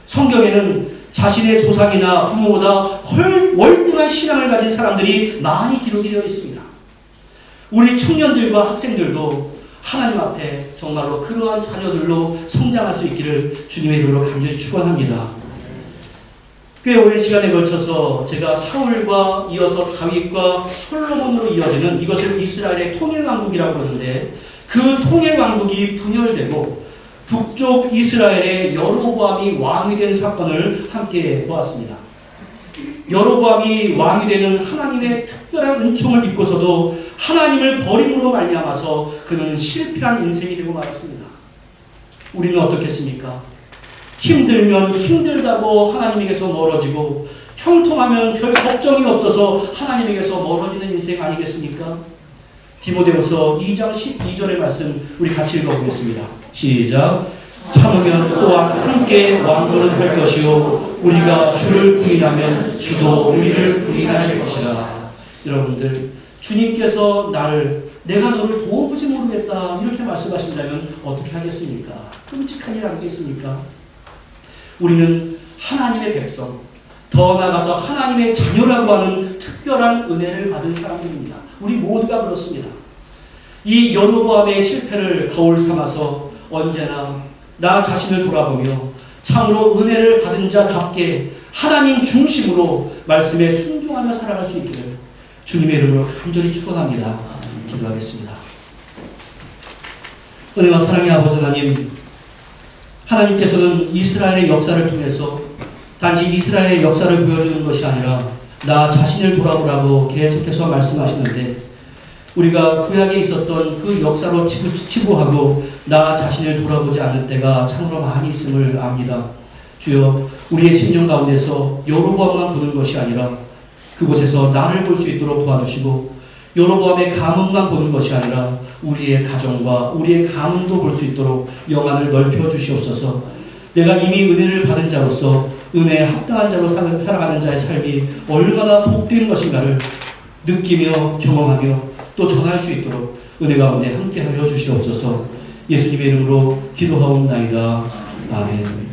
Speaker 1: 성경에는 자신의 조상이나 부모보다 월등한 신앙을 가진 사람들이 많이 기록이 되어 있습니다. 우리 청년들과 학생들도 하나님 앞에 정말로 그러한 자녀들로 성장할 수 있기를 주님의 이름으로 간절히 축원합니다. 꽤 오랜 시간에 걸쳐서 제가 사울과 이어서 다윗과 솔로몬으로 이어지는 이것을 이스라엘의 통일왕국이라고 그러는데 그 통일왕국이 분열되고 북쪽 이스라엘의 여로보암이 왕이 된 사건을 함께 보았습니다. 여로보암이 왕이 되는 하나님의 특별한 은총을 입고서도 하나님을 버림으로 말미암아서 그는 실패한 인생이 되고 말았습니다. 우리는 어떻겠습니까? 힘들면 힘들다고 하나님에게서 멀어지고 형통하면 별 걱정이 없어서 하나님에게서 멀어지는 인생 아니겠습니까? 디모데후서 2장 12절의 말씀 우리 같이 읽어보겠습니다. 시작. 참으면 또한 함께 왕노릇 할 것이요 우리가 주를 부인하면 주도 우리를 부인하실 것이라. 여러분들 주님께서 내가 너를 도와보지 모르겠다 이렇게 말씀하신다면 어떻게 하겠습니까? 끔찍한 일 아니겠습니까? 우리는 하나님의 백성 더 나아가서 하나님의 자녀라고 하는 특별한 은혜를 받은 사람들입니다. 우리 모두가 그렇습니다. 이 여로보암의 실패를 거울 삼아서 언제나 나 자신을 돌아보며 참으로 은혜를 받은 자답게 하나님 중심으로 말씀에 순종하며 살아갈 수 있기를 주님의 이름으로 간절히 축원합니다. 기도하겠습니다. 은혜와 사랑의 아버지 하나님, 하나님께서는 이스라엘의 역사를 통해서 단지 이스라엘의 역사를 보여주는 것이 아니라 나 자신을 돌아보라고 계속해서 말씀하시는데 우리가 구약에 있었던 그 역사로 치부하고 나 자신을 돌아보지 않는 때가 참으로 많이 있음을 압니다. 주여, 우리의 심령 가운데서 여로보암만 보는 것이 아니라 그곳에서 나를 볼 수 있도록 도와주시고, 여로보암의 가문만 보는 것이 아니라 우리의 가정과 우리의 가문도 볼 수 있도록 영안을 넓혀 주시옵소서. 내가 이미 은혜를 받은 자로서 은혜에 합당한 자로 살아가는 자의 삶이 얼마나 복된 것인가를 느끼며 경험하며 또 전할 수 있도록 은혜 가운데 함께하여 주시옵소서. 예수님의 이름으로 기도하옵나이다. 아멘.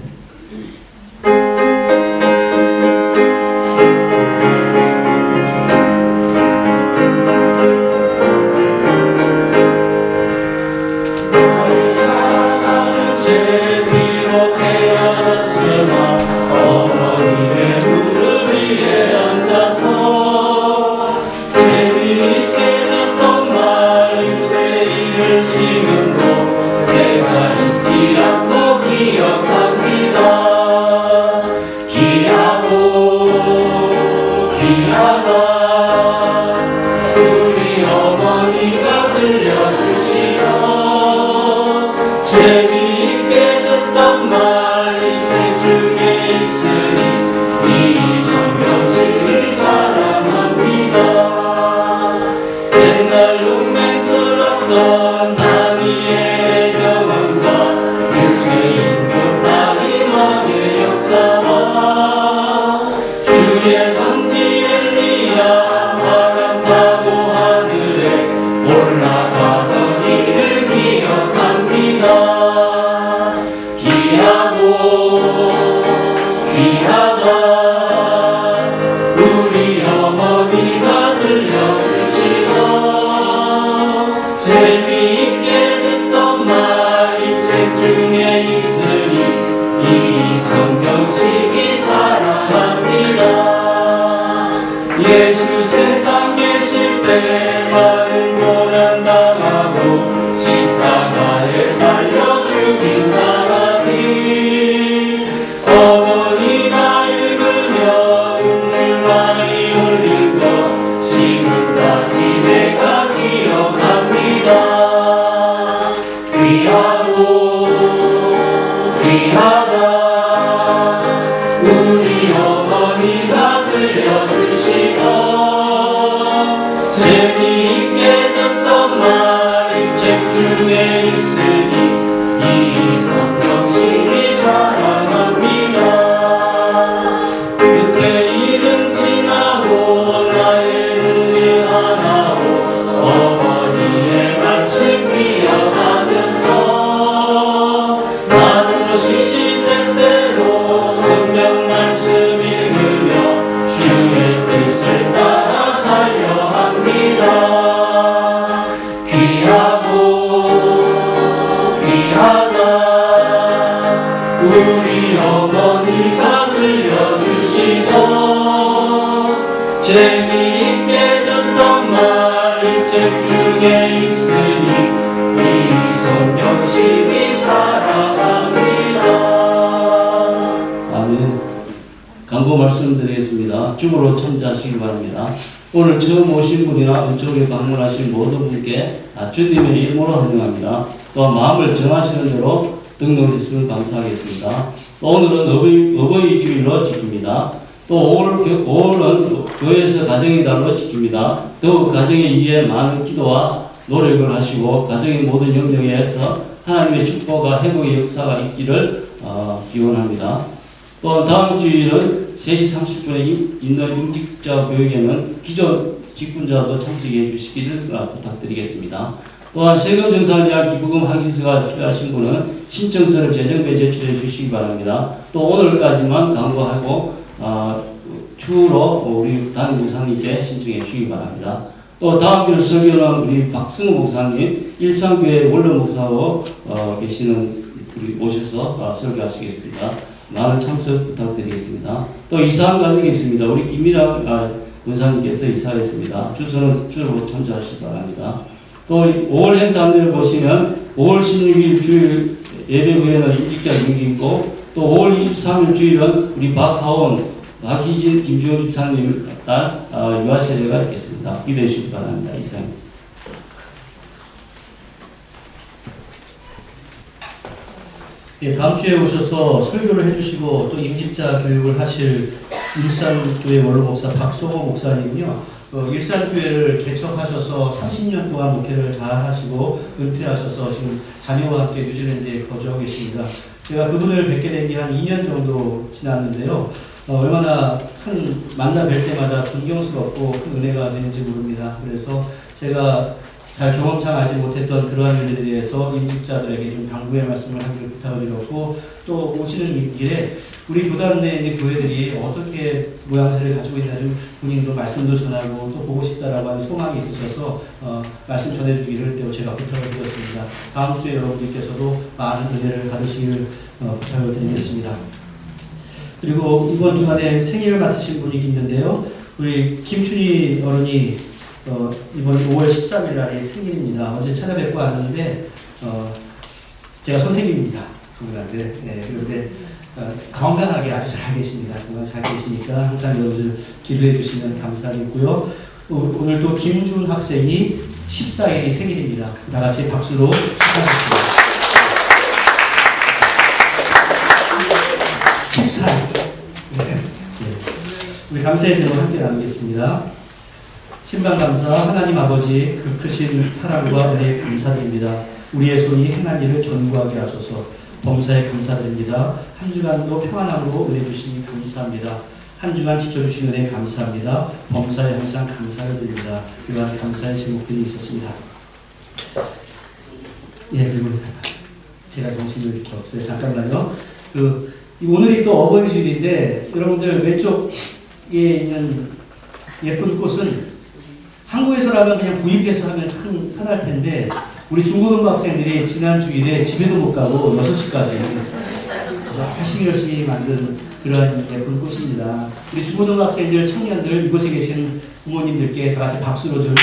Speaker 2: 예수 세상 계실 때 많은 고난 당하고 십자가에 달려 죽임 당하니 어머니가 읽으며 눈물 많이 흘린 것 지금까지 내가 기억합니다. 귀하고 귀하다 우리 어머니가 들려주시던 재미있게 듣던 말 이 책 중에 있으니 이 성경심이 사랑합니다. 그때 일은 지나고 나의 눈이 하나고 어머니의 말씀 기억하면서 나도 시시때때로 성경 말씀 읽으며 주의 뜻을 따라 살려 합니다. 귀하고 귀하다 우리 어머니가 들려주시던 재미있게 듣던 말 이 책 중에 있으니 이 성경심이 사랑합니다.
Speaker 4: 아멘. 강구 말씀드리겠습니다. 죽으로 참자하시기 바랍니다. 오늘 처음 오신 분이나 이쪽에 방문하신 모든 분께 주님의 이름으로 환영합니다. 또 마음을 정하시는 대로 등록해 주시면 감사하겠습니다. 또 오늘은 어버이 주일로 지킵니다. 또 5월은 교회에서 가정의 달로 지킵니다. 더욱 가정에 위해 많은 기도와 노력을 하시고 가정의 모든 영역에서 하나님의 축복과 회복의 역사가 있기를 기원합니다. 또 다음 주일은 3시 30분에 있는 임직자 교육에는 기존 직분자도 참석해 주시기를 부탁드리겠습니다. 또한 세금정산이나 기부금 항기서가 필요하신 분은 신청서를 재정부에 제출해 주시기 바랍니다. 또 오늘까지만 강구하고 추후로 우리 담임 목사님께 신청해 주시기 바랍니다. 또 다음 주 설교는 우리 박승우 목사님, 일산교회 원로 목사로 계시는 우리 모셔서 설교하시겠습니다. 많은 참석 부탁드리겠습니다. 또 이사한 가족이 있습니다. 우리 김미랑 원사님께서 이사했습니다. 주소는 주로 참조하시기 바랍니다. 또 5월 행사 안내를 보시면 5월 16일 주일 예배 후에는 임직자 경기 있고 또 5월 23일 주일은 우리 박하원 박희진, 김주영 집사님 딸 유아 세례가 있겠습니다. 기대해 주시기 바랍니다. 이상입니다.
Speaker 1: 예, 다음 주에 오셔서 설교를 해주시고 또 임직자 교육을 하실 일산교회 원로 목사 박소호 목사님은요, 일산교회를 개척하셔서 30년 동안 목회를 잘 하시고 은퇴하셔서 지금 자녀와 함께 뉴질랜드에 거주하고 계십니다. 제가 그분을 뵙게 된 게 한 2년 정도 지났는데요. 얼마나 큰 만나 뵐 때마다 존경스럽고 큰 은혜가 되는지 모릅니다. 그래서 제가 잘 경험상 알지 못했던 그러한 일들에 대해서 임직자들에게 좀 당부의 말씀을 하기를 부탁을 드렸고, 또 오시는 길에 우리 교단 내에 있는 교회들이 어떻게 모양새를 가지고 있나 좀 본인도 말씀도 전하고 또 보고 싶다라고 하는 소망이 있으셔서 말씀 전해주기를 또 제가 부탁을 드렸습니다. 다음 주에 여러분들께서도 많은 은혜를 받으시기를 부탁을 드리겠습니다. 그리고 이번 주간에 생일을 맡으신 분이 있는데요. 우리 김춘희 어른이 이번 5월 13일 날이 생일입니다. 어제 찾아뵙고 왔는데 제가 선생님입니다. 그분한테. 네, 그런데 건강하게 아주 잘 계십니다. 건강 잘 계시니까 항상 여러분들 기도해 주시면 감사하겠고요. 오늘도 김준 학생이 14일이 생일입니다. 다 같이 박수로 축하하겠습니다. 14일. 네. 우리 감사의 제목 함께 나누겠습니다. 신방감사 하나님 아버지 그 크신 사랑과 은혜에 감사드립니다. 우리의 손이 행한 일을 견고하게 하소서. 범사에 감사드립니다. 한 주간도 평안함으로 은혜 주시니 감사합니다. 한 주간 지켜주신 은혜 감사합니다. 범사에 항상 감사를 드립니다. 이러한 감사의 제목들이 있었습니다. 예, 그리고 제가 정신이 이렇게 없어요. 잠깐만요. 오늘이 또 어버이주일인데 여러분들 왼쪽에 있는 예쁜 꽃은 한국에서라면 그냥 구입해서 하면 참 편할 텐데 우리 중고등부 학생들이 지난 주일에 집에도 못 가고 6시까지 열심히 만든 그러한 예쁜 꽃입니다. 우리 중고등부 학생들, 청년들, 이곳에 계신 부모님들께 다 같이 박수로 좀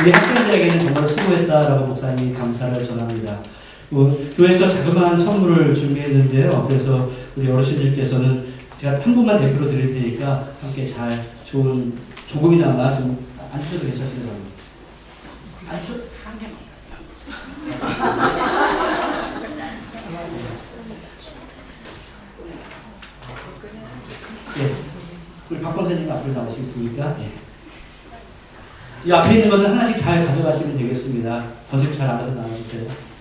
Speaker 1: 우리 학생들에게는 정말 수고했다라고 목사님이 감사를 전합니다. 교회에서 자그마한 선물을 준비했는데요. 그래서 우리 어르신들께서는 제가 한 분만 대표로 드릴 테니까 함께 잘 좋은 조금이나마 좀 안 주셔도 괜찮습니다. 안 주셔도 네, 우리 박 권사님 앞으로 나오시겠습니까? 네. 이 앞에 있는 것은 하나씩 잘 가져가시면 되겠습니다. 번식 잘 알아서 나와주세요.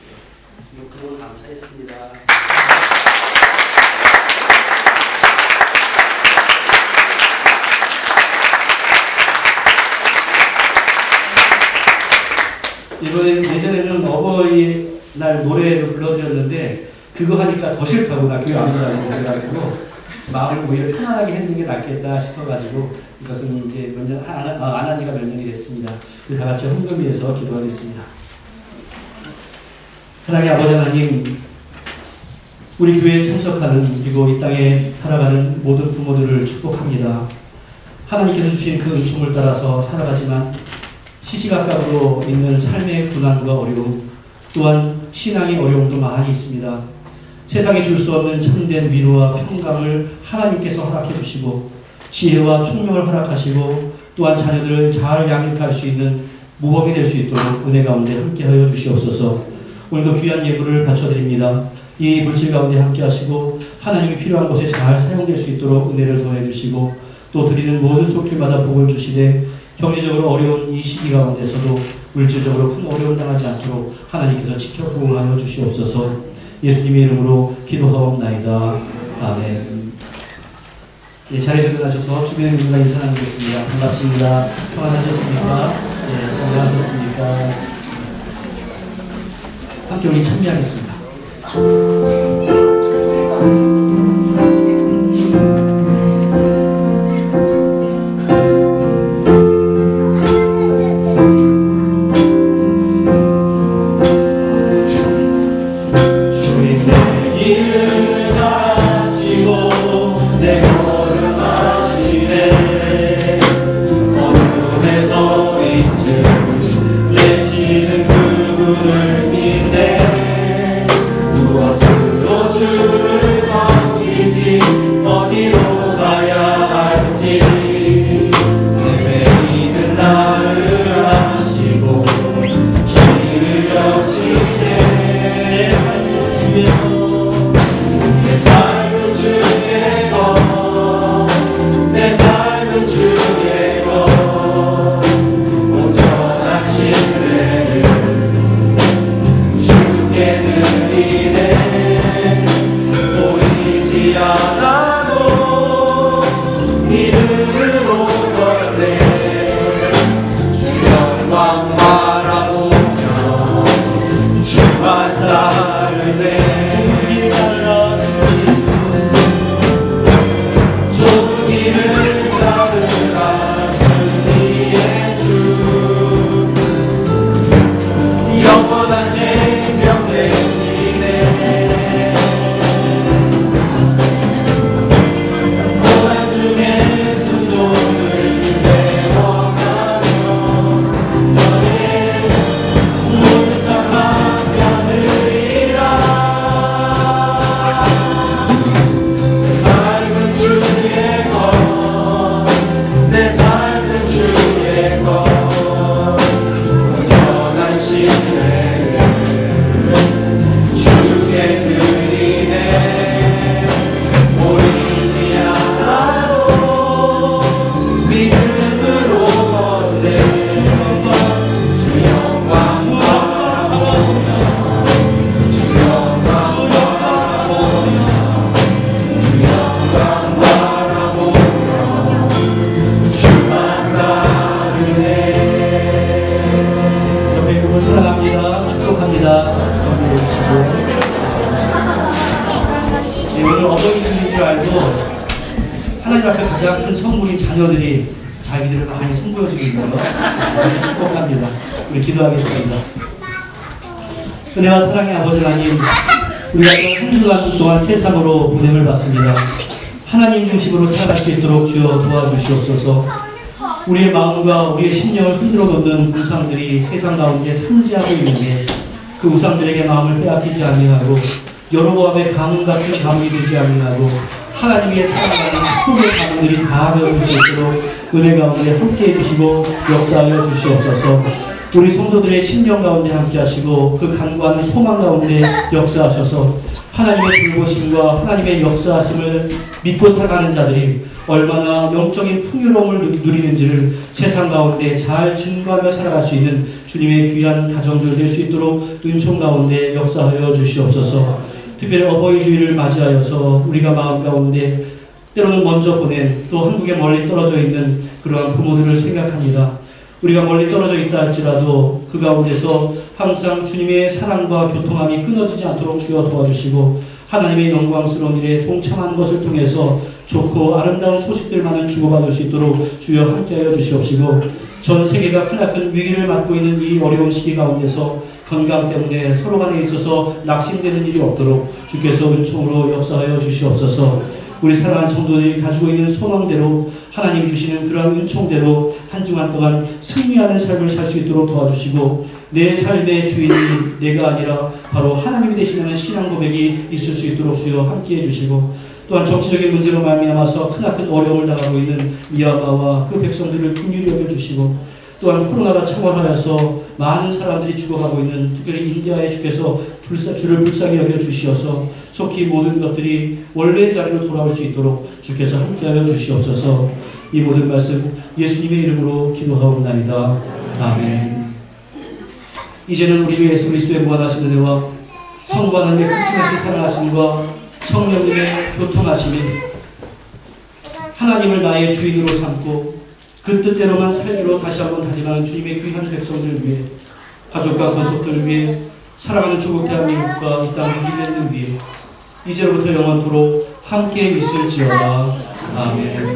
Speaker 1: 그동안 감사했습니다. 예전에는 어버이날 노래를 불러드렸는데 그거 하니까 더 싫다고 나 교회 안 온다고 그래가지고 마음을 오히려 편안하게 해주는 게 낫겠다 싶어가지고 이것은 이제 안 한 지가 몇 년이 됐습니다. 다 같이 헌금위해서 기도하겠습니다. 사랑의 아버지 하나님, 우리 교회에 참석하는 그리고 이 땅에 살아가는 모든 부모들을 축복합니다. 하나님께서 주신 그 은총을 따라서 살아가지만 시시각각으로 있는 삶의 고난과 어려움, 또한 신앙의 어려움도 많이 있습니다. 세상에 줄 수 없는 참된 위로와 평강을 하나님께서 허락해 주시고 지혜와 총명을 허락하시고 또한 자녀들을 잘 양육할 수 있는 모범이 될 수 있도록 은혜 가운데 함께하여 주시옵소서. 오늘도 귀한 예물을 바쳐드립니다. 이 물질 가운데 함께하시고 하나님이 필요한 곳에 잘 사용될 수 있도록 은혜를 더해 주시고 또 드리는 모든 손길마다 복을 주시되 경제적으로 어려운 이 시기 가운데서도 물질적으로 큰 어려움 당하지 않도록 하나님께서 지켜 보호하여 주시옵소서. 예수님의 이름으로 기도하옵나이다. 아멘. 예, 자리에 일어나셔서 주변의 분들과 인사 나누겠습니다. 반갑습니다. 평안하셨습니까? 예, 건강하셨습니까? 함께 우리 참여하겠습니다.
Speaker 2: 내지는 그분을 믿네.
Speaker 1: 보이지 않아도 믿음으로 걸네 주 영광 바라보며 주만 따르네 좁은 길을 따르라 승리의 주 영원한 생명 되시네 고난 중에 순종을 배워가며 너의 모든 삶 맡겨드리라 내 삶은 주의 것 내 삶은 주의 것 온전한 신뢰 주께 드리네 보이지 않아도 믿음으로 걷네 주 영광 바라보며 주 영광 바라보며 주 영광 바라보며 주만 따르네 옆에 그분 사랑합니다 축복합니다 축복해 주시고 오늘 어버이날인 줄 알고 하나님 앞에 가장 큰 선물인 자녀들이 자기들을 많이 선보여주고 있는 거 그래서 축복합니다. 우리 기도하겠습니다. 은혜와 사랑의 아버지 하나님 우리가 또 한 주간 동안 세상으로 보냄을 받습니다. 하나님 중심으로 살아갈 수 있도록 주여 도와주시옵소서. 우리의 마음과 우리의 심령을 흔들어 놓는 우상들이 세상 가운데 상지하고 있는데 그 우상들에게 마음을 빼앗기지 아니하고 여로보암의 가문 같은 가문이 되지 아니하고 하나님의 사랑하는 축복의 가문들이 다 되어줄 수 있도록 은혜 가운데 함께해 주시고 역사하여 주시옵소서. 우리 성도들의 심령 가운데 함께 하시고 그 간구하는 소망 가운데 역사하셔서 하나님의 돌보심과 하나님의 역사하심을 믿고 살아가는 자들이 얼마나 영적인 풍요로움을 누리는지를 세상 가운데 잘 증거하며 살아갈 수 있는 주님의 귀한 가정들 될 수 있도록 은총 가운데 역사하여 주시옵소서. 특별히 어버이 주일을 맞이하여서 우리가 마음 가운데 때로는 먼저 보낸 또 한국에 멀리 떨어져 있는 그러한 부모들을 생각합니다. 우리가 멀리 떨어져 있다 할지라도 그 가운데서 항상 주님의 사랑과 교통함이 끊어지지 않도록 주여 도와주시고 하나님의 영광스러운 일에 동참하는 것을 통해서 좋고 아름다운 소식들만을 주고받을 수 있도록 주여 함께하여 주시옵시고 전 세계가 크나큰 위기를 맞고 있는 이 어려운 시기 가운데서 건강 때문에 서로 간에 있어서 낙심되는 일이 없도록 주께서 은총으로 역사하여 주시옵소서. 우리 사랑하는 성도들이 가지고 있는 소망대로 하나님 주시는 그러한 은총대로 한 주간 동안 승리하는 삶을 살 수 있도록 도와주시고 내 삶의 주인이 내가 아니라 바로 하나님이 되시는 신앙 고백이 있을 수 있도록 주여 함께해 주시고 또한 정치적인 문제로 말미암아서 크나큰 어려움을 당하고 있는 미얀마와 그 백성들을 긍휼히 여겨주시고 또한 코로나가 창궐하여서 많은 사람들이 죽어가고 있는 특별히 인디아의 주께서 주를 불쌍히 여겨주시어서 속히 모든 것들이 원래의 자리로 돌아올 수 있도록 주께서 함께하여 주시옵소서. 이 모든 말씀 예수님의 이름으로 기도하옵나이다. 아멘. 이제는 우리 주 예수 그리스도의 무한하신 은혜와 성부 하나님의 극진하신 사랑하심과 성령님의 교통하심이 하나님을 나의 주인으로 삼고 그 뜻대로만 살기로 다시 한번 다짐하는 주님의 귀한 백성들을 위해 가족과 권속들을 위해 사랑하는 조국 대한민국과 이 땅 뉴질랜드 위해 이제로부터 영원토록 함께 있을지어다. 아멘.